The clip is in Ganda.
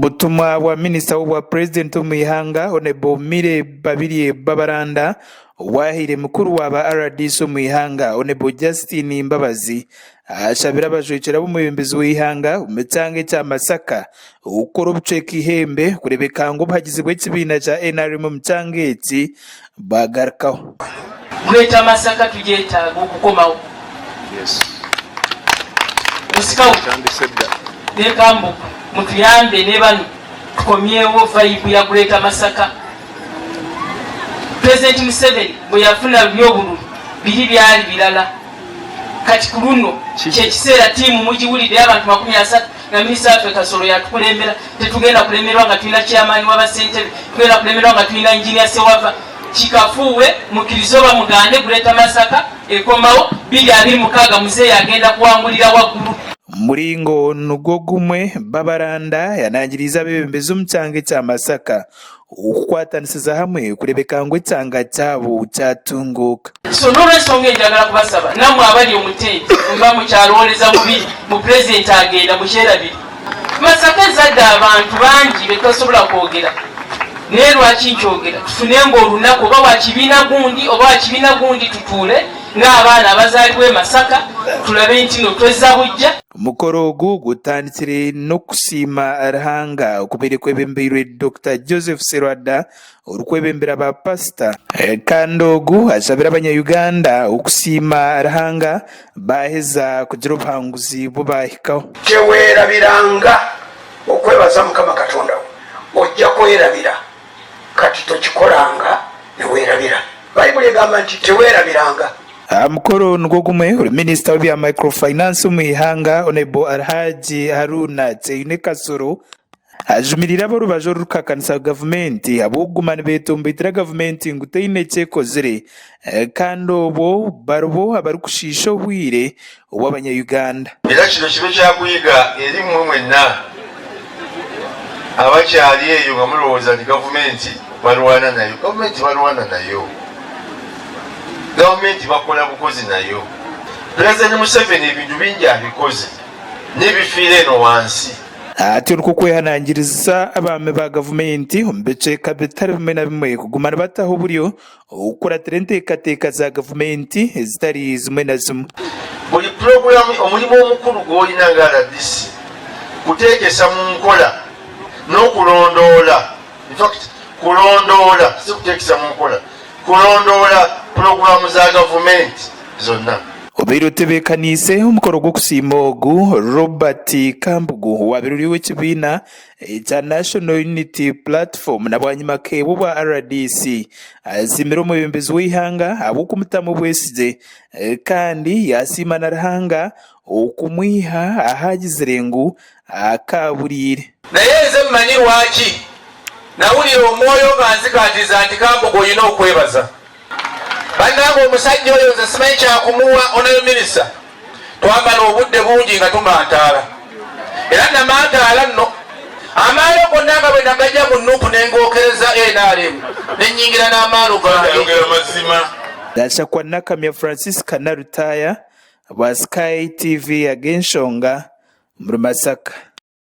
Omutumwa wa minisita wa president omwihanga Honorable Mire Babirye Babaranda wahire mukuru waba RDC omwihanga Honorable Justin Mbabazi ashabira abajwekera b'omwebembezi w'ihanga omutange kya Masaka ukora obuceka ihembe kurebeka ngo bahagizibwe ekibiina kya NRM omutange eki bagarakaho Greater Masaka tugyetaaga okukomawo. Yes. Musikawo nekambu mutuyambe ne bano tukomyewo vibe ya Greater Masaka. President Museveni bwe yafuna byobululu biri byali bilala kati ku luno kyekiseera tiimu mugiwulidde abantu 30 na minisita waffe Kasolo yatukulembera tetugenda kulemerwa nga tulina chairman w'abasentebe tugenda kulemerwa nga tulina engineer Sewava kikafuwe mukirizo bamugande Greater Masaka ekomawo 2026 muzeeyi agenda kuwangulira waggulu. Muringo nugwo gumwe Babaranda yanangiriza abebembezi omukyanga kya Masaka okukwatanisiza hamwe kurebeka ngo ekyanga kyabo kyatunguuka. So n'olwensonga enjagala kubasaba nammwe abali omuteeyi mba mukyalowoleza mubi mu pulezidenti agenda mukyerabiri. Masaka ezadde abantu bangi betasobola kwogera naye lwaki nkyogera tufune ng'olunaku oba wakibiina gundi oba wakibiina gundi tutuule ng'abaana abazaalibwa Masaka tulabe nti no twezza bujja. Omukoro ogwo gutandikire n'okusiima Ruhanga okubiri kwebembeirwe Dr. Joseph Serwadda orukwebembera ba pastor kandi ogu ashabira abanyayuganda okusiima Ruhanga baheza kugira obuhanguzi bubahikaho. Teweerabiranga okwebaza Mukama Katonda ojja kwerabira kati tokikolanga neweerabira. Bayibuli egamba nti teweerabiranga. Mukoro nugwo gumwe minisita w'ebya microfinance omwihanga Honorable Alhaji Haruna Tseine Kasoro ajumirira aborubajo rukakanisa gavumenti abogumana betombeitira gavumenti nguteine kyekozire kandi obwo barubo abari kushisha obwire obw'abanyayuganda. Era kino kibe kyakuyiga eri mmwe mwenna abakyali eyo nga mulowooza nti gavumenti balwana nayo. Gavumenti balwana nayo, gavumenti bakola bukozi nayo. President Museveni ebintu bingi abikoze n'ebifiira eno wansi. Ati olukukwehanangiriza abaami ba gavumenti omubiceeka bitari bimwe na bimwe kugumana bataho oburyo okukuratira enteekateeka za gavumenti ezitari zimwe na zimwe. Buli puroguramu omulimu omukulu gw'olina nga RDC kuteekesa mu nkola n'okulondoola. In fact kulondoola si kuteekesa mu nkola, kulondoola puroguramu za gavumenti zonna. Obeire otebekanise omukoro gw'okusiima ogu Robert Kambugu wabiruriwe ekibiina ekya National Unity Platform na bwanyima keebo bwa RDC asiimira omwebembezi w'ihanga ab'okumutamu bwesige kandi yasiima na Ruhanga okumwiha ahagizire ngu akaaburiire. Naye nze mmanyi lwaki nawulira omwoyo nga nzikatiza nti Kambugu olina okwebaza. Bannange omusajja oyo nze simanyi kyakumuwa Honorable Minister twambala obudde bungi nga tumantaala era namantaala nno amaalo gonna nga bwe nagajja mu Nuupu nengokereza NRM nenyingira n'amaalo gange. Dashakwa Nakamya Francis Kanarutaya wa Sky TV ag'Enshonga mu Masaka.